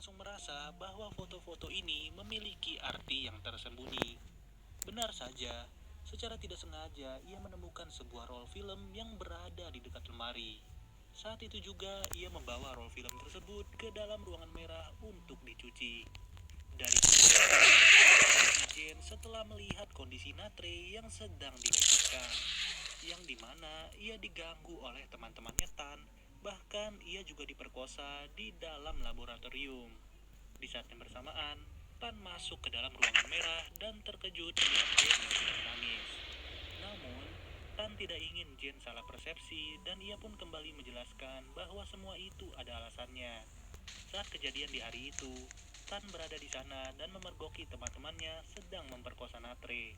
langsung merasa bahwa foto-foto ini memiliki arti yang tersembunyi. Benar saja, secara tidak sengaja ia menemukan sebuah roll film yang berada di dekat lemari. Saat itu juga ia membawa roll film tersebut ke dalam ruangan merah untuk dicuci. Dari Jane setelah melihat kondisi Natre yang sedang dilecehkan, yang dimana ia diganggu oleh teman-temannya Tan, bahkan ia juga diperkosa di dalam laboratorium. Di saat yang bersamaan, Tan masuk ke dalam ruangan merah dan terkejut melihat Jane yang sedang menangis. Namun, Tan tidak ingin Jane salah persepsi dan ia pun kembali menjelaskan bahwa semua itu ada alasannya. Saat kejadian di hari itu, Tan berada di sana dan memergoki teman-temannya sedang memperkosa Natre.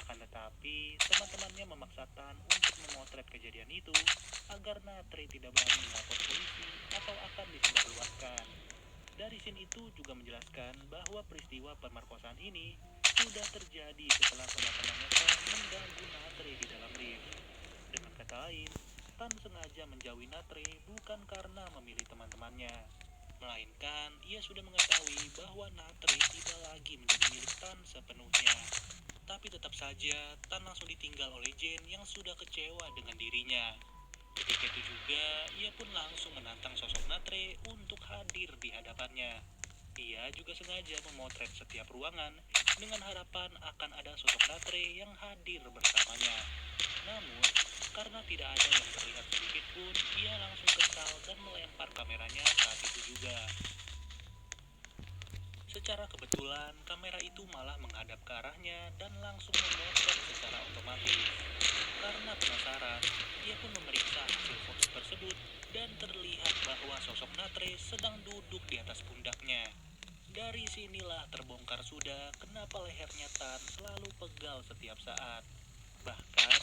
Akan tetapi, teman-temannya memaksa Tan untuk memotret kejadian itu agar Natre tidak berani melapor polisi atau akan disebarluaskan. Dari scene itu juga menjelaskan bahwa peristiwa pemerkosaan ini sudah terjadi setelah teman-temannya Tan mengganggu Natre di dalam lift. Dengan kata lain, Tan sengaja menjauhi Natre bukan karena memilih teman-temannya, melainkan ia sudah mengetahui bahwa Natre tidak lagi menjadi milik Tan sepenuhnya. Tapi tetap saja, Tan langsung ditinggal oleh Jane yang sudah kecewa dengan dirinya. Ketika itu juga, ia pun langsung menantang sosok Natre untuk hadir di hadapannya. Ia juga sengaja memotret setiap ruangan dengan harapan akan ada sosok Natre yang hadir bersamanya. Namun, karena tidak ada yang terlihat sedikit pun, ia langsung kesal dan melempar kameranya saat itu juga. Secara kebetulan, kamera itu malah menghadap ke arahnya dan langsung memotret secara otomatis. Karena penasaran, ia pun memeriksa hasil foto tersebut dan terlihat bahwa sosok Natre sedang duduk di atas pundaknya. Dari sinilah terbongkar sudah kenapa lehernya Tan selalu pegal setiap saat. Bahkan,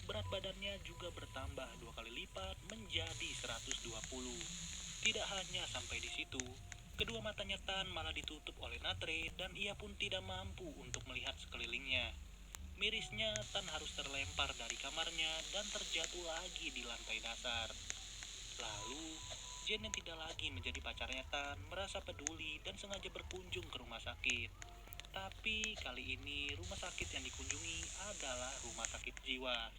berat badannya juga bertambah 2 kali lipat menjadi 120. Tidak hanya sampai di situ, kedua matanya Tan malah ditutup oleh Natre dan ia pun tidak mampu untuk melihat sekelilingnya. Mirisnya, Tan harus terlempar dari kamarnya dan terjatuh lagi di lantai dasar. Lalu, Jen yang tidak lagi menjadi pacarnya Tan merasa peduli dan sengaja berkunjung ke rumah sakit. Tapi kali ini rumah sakit yang dikunjungi adalah rumah sakit jiwa.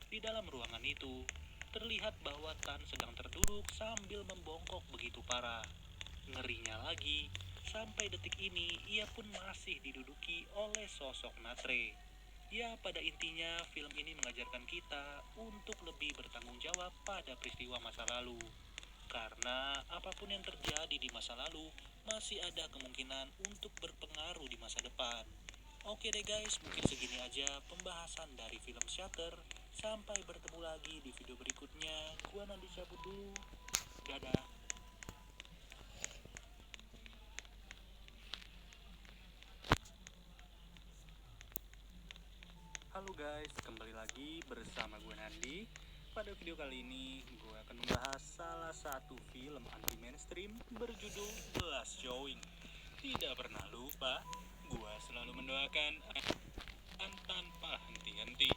Di dalam ruangan itu, terlihat bahwa Tan sedang terduduk sambil membongkok begitu parah. Ngerinya lagi, sampai detik ini ia pun masih diduduki oleh sosok Natre. Ya, pada intinya film ini mengajarkan kita untuk lebih bertanggung jawab pada peristiwa masa lalu. Karena apapun yang terjadi di masa lalu, masih ada kemungkinan untuk berpengaruh di masa depan. Oke deh guys, mungkin segini aja pembahasan dari film Shutter. Sampai bertemu lagi di video berikutnya. Gua Nandi cabut dulu. Dadah. Halo guys, kembali lagi bersama gue Nandi. Pada video kali ini, gue akan membahas salah satu film anti mainstream berjudul The Last Showing. Tidak pernah lupa, gue selalu mendoakan tanpa henti-henti.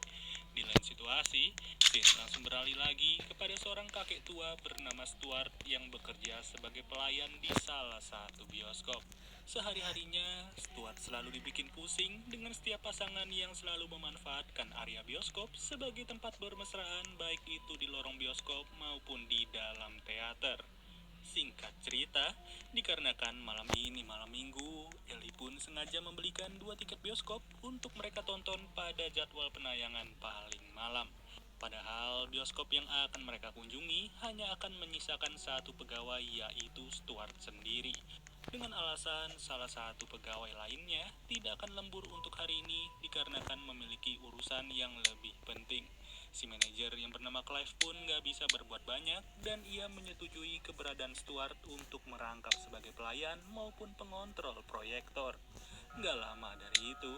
Di lain situasi, scene langsung beralih lagi kepada seorang kakek tua bernama Stuart yang bekerja sebagai pelayan di salah satu bioskop. Sehari-harinya, Stuart selalu dibikin pusing dengan setiap pasangan yang selalu memanfaatkan area bioskop sebagai tempat bermesraan baik itu di lorong bioskop maupun di dalam teater. Singkat cerita, dikarenakan malam ini malam minggu, Eli pun sengaja membelikan 2 tiket bioskop untuk mereka tonton pada jadwal penayangan paling malam. Padahal bioskop yang akan mereka kunjungi hanya akan menyisakan satu pegawai yaitu Stuart sendiri. Dengan alasan salah satu pegawai lainnya tidak akan lembur untuk hari ini dikarenakan memiliki urusan yang lebih penting. Si manajer yang bernama Clive pun gak bisa berbuat banyak dan ia menyetujui keberadaan Stuart untuk merangkap sebagai pelayan maupun pengontrol proyektor. Gak lama dari itu,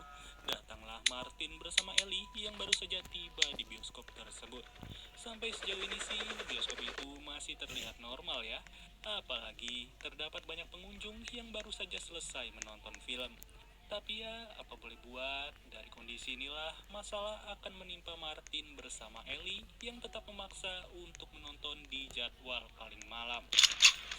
datanglah Martin bersama Ellie yang baru saja tiba di bioskop tersebut. Sampai sejauh ini sih, bioskop itu masih terlihat normal ya. Apalagi terdapat banyak pengunjung yang baru saja selesai menonton film. Tapi ya, apa boleh buat, dari kondisi inilah masalah akan menimpa Martin bersama Ellie yang tetap memaksa untuk menonton di jadwal paling malam.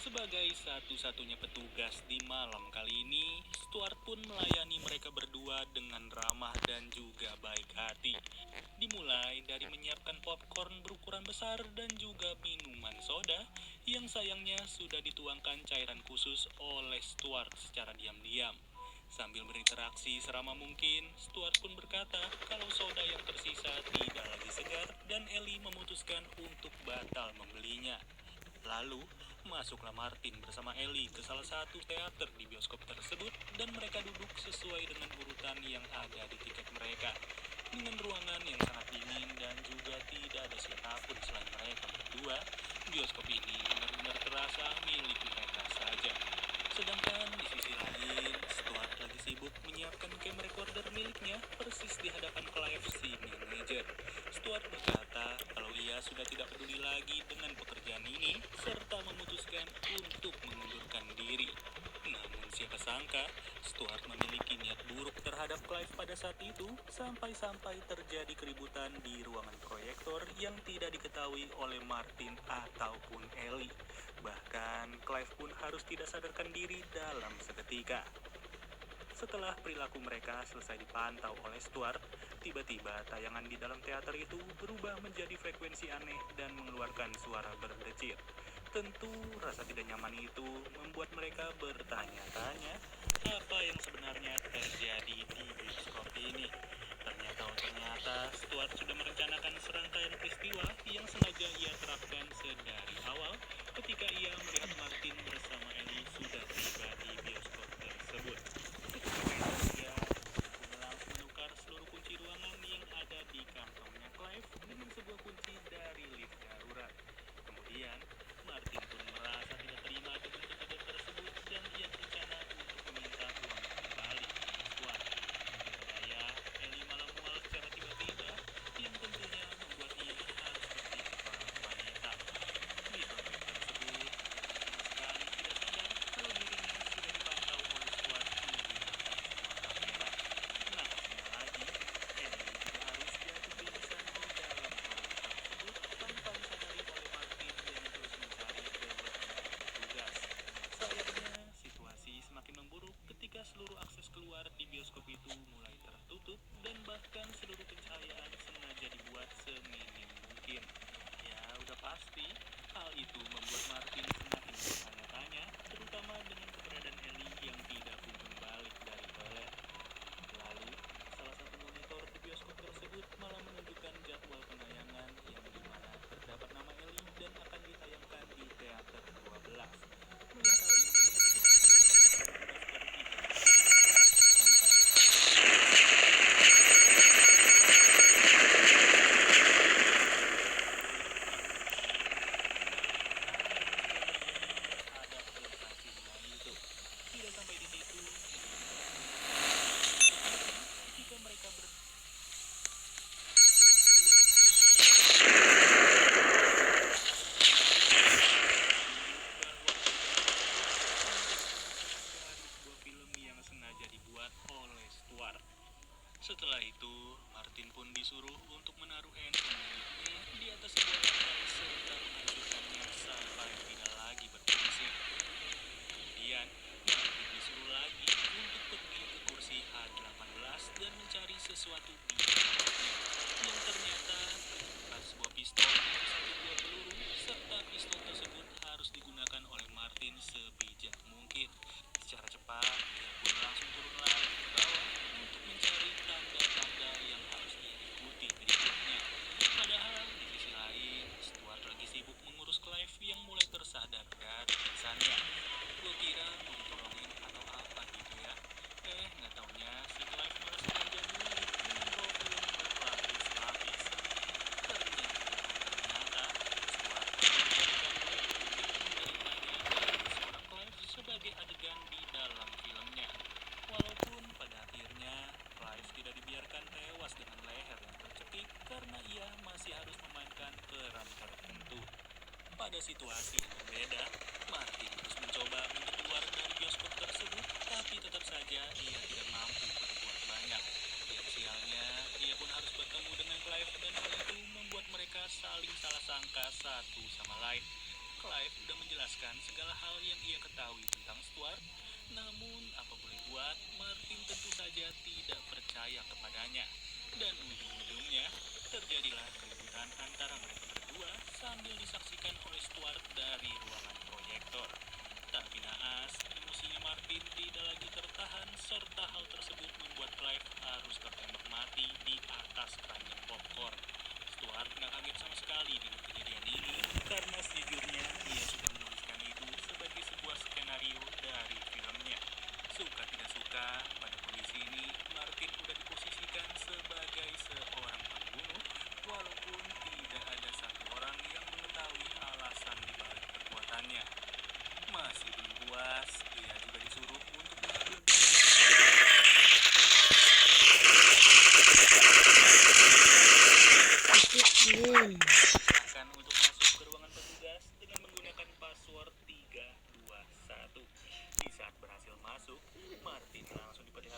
Sebagai satu-satunya petugas di malam kali ini, Stuart pun melayani mereka berdua dengan ramah dan juga baik hati. Dimulai dari menyiapkan popcorn berukuran besar dan juga minuman soda yang sayangnya sudah dituangkan cairan khusus oleh Stuart secara diam-diam. Sambil berinteraksi seramah mungkin, Stuart pun berkata kalau soda yang tersisa tidak lagi segar dan Ellie memutuskan untuk batal membelinya. Lalu, masuklah Martin bersama Ellie ke salah satu teater di bioskop tersebut dan mereka duduk sesuai dengan urutan yang ada di tiket mereka. Dengan ruangan yang sangat dingin dan juga tidak ada siapapun selain mereka berdua, bioskop ini benar-benar terasa milik mereka saja. Sedangkan di sisi lain, Stuart lagi sibuk menyiapkan cam recorder miliknya persis di hadapan Clive si manajer. Stuart berkata kalau ia sudah tidak peduli lagi dengan pekerjaan ini serta memutuskan untuk mengundurkan diri. Namun siapa sangka, Stuart memiliki niat buruk terhadap Clive pada saat itu sampai-sampai terjadi keributan di ruangan proyektor yang tidak diketahui oleh Martin ataupun Ellie. Bahkan Clive pun harus tidak sadarkan diri dalam seketika. Setelah perilaku mereka selesai dipantau oleh Stuart, tiba-tiba tayangan di dalam teater itu berubah menjadi frekuensi aneh dan mengeluarkan suara berdecit. Tentu rasa tidak nyaman itu membuat mereka bertanya-tanya apa yang sebenarnya terjadi di bioskop ini. Ternyata Stuart sudah merencanakan serangkaian peristiwa yang sengaja ia terapkan sedari awal ketika ia melihat Martin bersama Ellie sudah tiba di bioskop tersebut. Ketika ia langsung menukar seluruh kunci ruangan yang ada di kantongnya Clive dengan sebuah kunci dari lift darurat. Kemudian, Martin pun merasa tidak terima dengan kejadian tersebut dan ia berencana untuk meminta uang kembali. Stuart, tiba daya, Ellie malah mual secara tiba-tiba yang tentunya membuat ia harus pergi ke toilet wanita. Di toilet tersebut, sama sekali tidak sadar kalau dirinya sudah dipantau oleh Stuart menggunakan sebuah kamera. Nakasnya lagi, Ellie juga harus jatuh pingsan di dalam toilet tersebut tanpa disadari oleh Martin yang terus mencari beberapa petugas. Sayangnya, situasi semakin memburuk ketika seluruh akses keluar di bioskop itu mulai tertutup dan bahkan seluruh pencahayaan sengaja dibuat seminim mungkin. Ya, udah pasti, hal itu membuat Martin semakin bertanya-tanya, terutama dengan keberadaan Ellie yang tidak kunjung balik dari toilet. Lalu, salah satu monitor di bioskop tersebut malah menunjukkan jadwal penayangan yang dimana terdapat nama Ellie dan akan ditayangkan di teater 12. Melihat hal ini, Martin benar-benar berpikir tanpa ia terhadap lokasinya itu. Tidak sampai di situ, ketika mereka berdua dari sebuah film yang sengaja dibuat oleh Stuart. Setelah itu, Martin pun disuruh untuk menaruh handphone miliknya di atas sebuah lantai serta menghancurkannya sampai tidak lagi berfungsi. Kemudian, Martin disuruh lagi untuk pergi ke kursi H18 dan mencari sesuatu di bawahnya. Yang ternyata terdapat sebuah pistol dengan satu buah peluru, serta pistol tersebut harus digunakan oleh Martin sebijak mungkin. Secara cepat, ia pun langsung turun lagi ke bawah untuk mencari tanda-tanda yang harus ia ikuti berikutnya. Padahal di sisi lain, Stuart lagi sibuk mengurus Clive yang mulai tersadar dari pingsannya. Gue kira mau ditolongin atau apa gitu ya. Nggak taunya si Clive malah sengaja nyulik dengan bawa film berlapis-lapis. Ternyata Stuart menjadikan detik-detik dari seorang Clive sebagai adegan di dalam filmnya. Walaupun pada akhirnya Clive tidak dibiarkan tewas dengan leher yang tercekik karena ia masih harus memainkan peran tertentu. Pada situasi yang berbeda, Martin terus mencoba untuk keluar dari bioskop tersebut, tapi tetap saja ia tidak mampu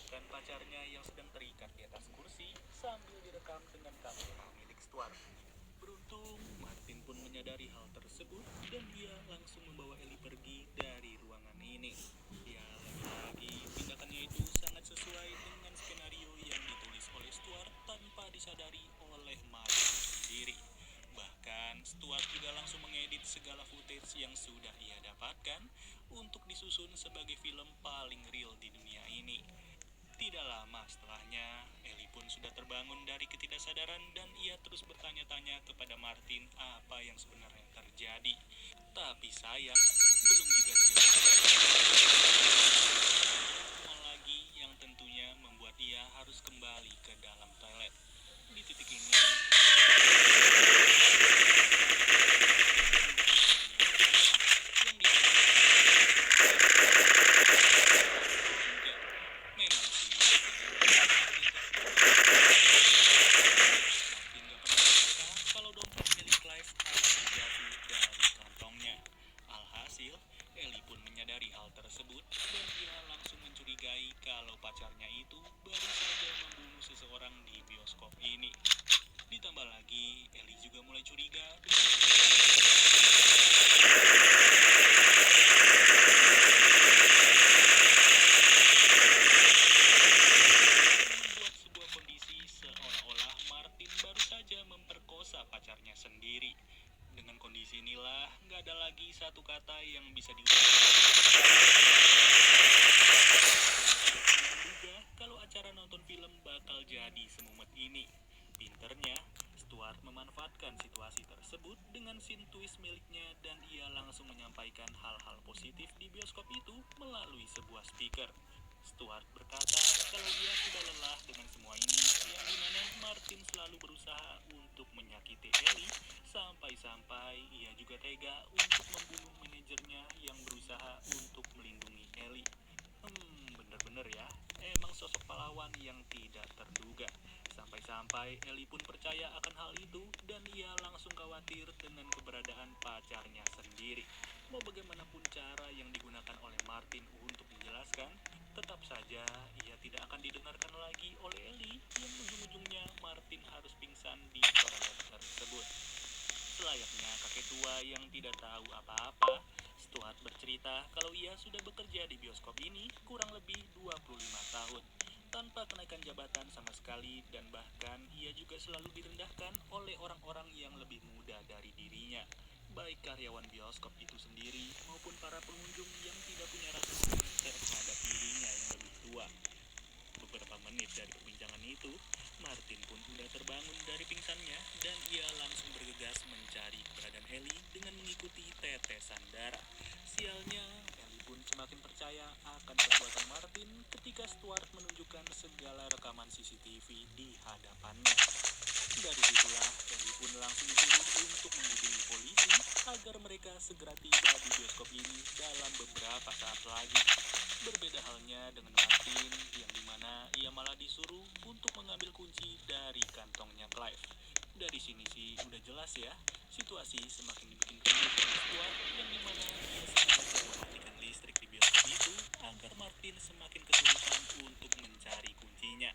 menunjukkan pacarnya yang sedang terikat di atas kursi sambil direkam dengan kamera milik Stuart. Beruntung, Martin pun menyadari hal tersebut dan dia langsung membawa Ellie pergi dari ruangan ini. Ya, lagi-lagi tindakannya itu sangat sesuai dengan skenario yang ditulis oleh Stuart tanpa disadari oleh Martin sendiri. Bahkan, Stuart juga langsung mengedit segala footage yang sudah ia dapatkan untuk disusun sebagai film paling real di dunia ini. Tidak lama setelahnya, Ellie pun sudah terbangun dari ketidaksadaran dan ia terus bertanya-tanya kepada Martin apa yang sebenarnya terjadi. Tapi sayang, belum juga dijelaskan lagi yang tentunya membuat ia harus kembali ke dalam toilet. Di titik ini, yang dia juga memang sih Martin gak pernah menyangka kalau dompet milik Clive akan terjatuh dari kantongnya. Alhasil, Ellie pun menyadari hal tersebut dan ia langsung mencurigai kalau pacarnya itu baru saja membunuh seseorang di bioskop ini. Ditambah lagi, Ellie juga mulai curiga dengan membuat sebuah kondisi seolah-olah Martin baru saja memperkosa pacarnya sendiri. Dengan kondisi inilah, nggak ada lagi satu kata yang bisa diucapkan. Menduga kalau acara nonton film bakal jadi semumet ini. Pinternya, Stuart memanfaatkan situasi tersebut dengan scene twist miliknya dan ia langsung menyampaikan hal-hal positif di bioskop itu melalui sebuah speaker. Stuart berkata kalau dia sudah lelah dengan semua ini, yang dimana Martin selalu berusaha untuk menyakiti Ellie, sampai-sampai ia juga tega untuk membunuh manajernya yang berusaha untuk melindungi Ellie. Bener-bener ya, emang sosok pahlawan yang tidak terduga. Sampai-sampai Ellie pun percaya akan hal itu dan ia langsung khawatir dengan keberadaan pacarnya sendiri. Mau bagaimanapun cara yang digunakan oleh Martin untuk menjelaskan, tetap saja ia tidak akan didengarkan lagi oleh Ellie yang ujung-ujungnya Martin harus pingsan di toilet tersebut. Selayaknya kakek tua yang tidak tahu apa-apa, Stuart bercerita kalau ia sudah bekerja di bioskop ini kurang lebih 25 tahun, tanpa kenaikan jabatan sama sekali dan bahkan ia juga selalu direndahkan oleh orang-orang yang lebih muda dari dirinya, baik karyawan bioskop itu sendiri maupun para pengunjung yang tidak punya rasa hormat terhadap dirinya yang lebih tua. Beberapa menit dari perbincangan itu, Martin pun sudah terbangun dari pingsannya dan ia langsung bergegas mencari keberadaan Ellie dengan mengikuti tetesan darah. Sialnya, Ellie pun semakin percaya akan perbuatan Martin ketika Stuart menunjukkan segala rekaman CCTV di hadapannya. Dari situlah, Ellie pun langsung disuruh untuk menghubungi polisi agar mereka segera tiba di bioskop ini dalam beberapa saat lagi. Berbeda halnya dengan Martin, yang dimana ia malah disuruh untuk mengambil kunci dari kantongnya Clive. Dari sini sih udah jelas ya, situasi semakin dibikin rumit oleh Stuart, yang dimana ia sengaja mematikan listrik di bioskop itu agar Martin semakin kesulitan untuk mencari kuncinya.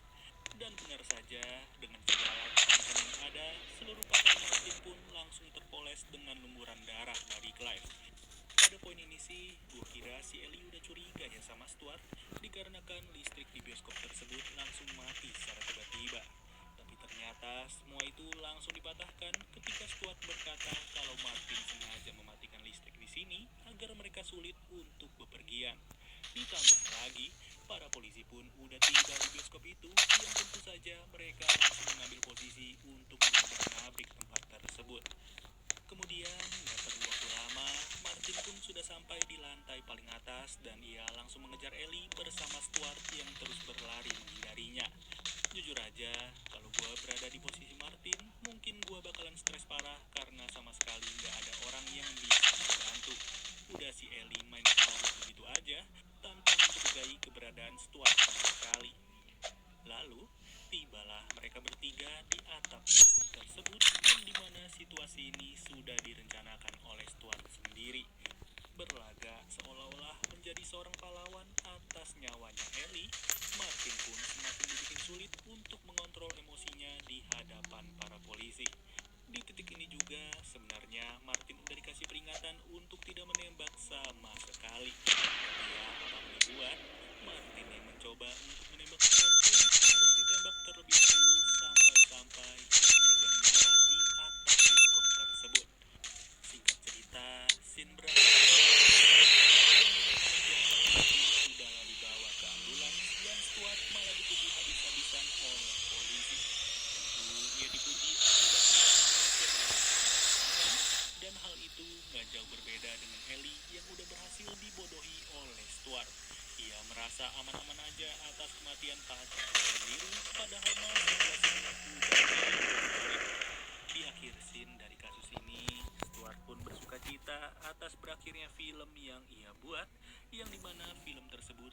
Dan benar saja, dengan segala kepanikan yang ada, seluruh pakaian Martin pun langsung terpoles dengan lumuran darah dari Clive. Pada poin ini sih, gue kira si Ellie udah curiga ya sama Stuart, dikarenakan listrik di bioskop tersebut langsung mati secara tiba-tiba. Tapi ternyata semua itu langsung dipatahkan ketika Stuart berkata kalau Martin sengaja mematikan listrik di sini agar mereka sulit untuk bepergian. Ditambah lagi, para polisi pun udah tiba di bioskop itu, yang tentu saja mereka langsung mengambil posisi untuk menabrak tempat tersebut. Kemudian, gak perlu waktu lama, Martin pun sudah sampai di lantai paling atas dan ia langsung mengejar Ellie bersama Stuart yang terus berlari menghindarinya. Jujur aja, kalau gue berada di posisi Martin, mungkin gue bakalan stres parah karena sama sekali gak ada orang yang bisa membantu. Udah si Ellie main kabur begitu aja, tanpa mencurigai keberadaan Stuart sama sekali. Lalu, tibalah mereka bertiga di atap bioskop tersebut yang dimana situasi ini sudah direncanakan oleh Stuart sendiri. Berlaga seolah-olah menjadi seorang pahlawan atas nyawanya Ellie, Martin pun mencoba untuk menembak Stuart pun harus ditembak terlebih dahulu sampai-sampai ia meregang nyawa di atap bioskop tersebut. Singkat cerita, scene berawal sudah dibawa ke ambulans dan Stuart malah dipuji habis-habisan oleh polisi. Tentu ia dipuji akibat keberhasilan dan hal itu nggak jauh berbeda dengan Ellie yang udah berhasil dibodohi oleh Stuart. Ia merasa aman-aman aja atas kematian pacar sendiri, padahal masing-masingnya udah. Di akhir scene dari kasus ini, Stuart pun bersuka cita atas berakhirnya film yang ia buat, yang dimana film tersebut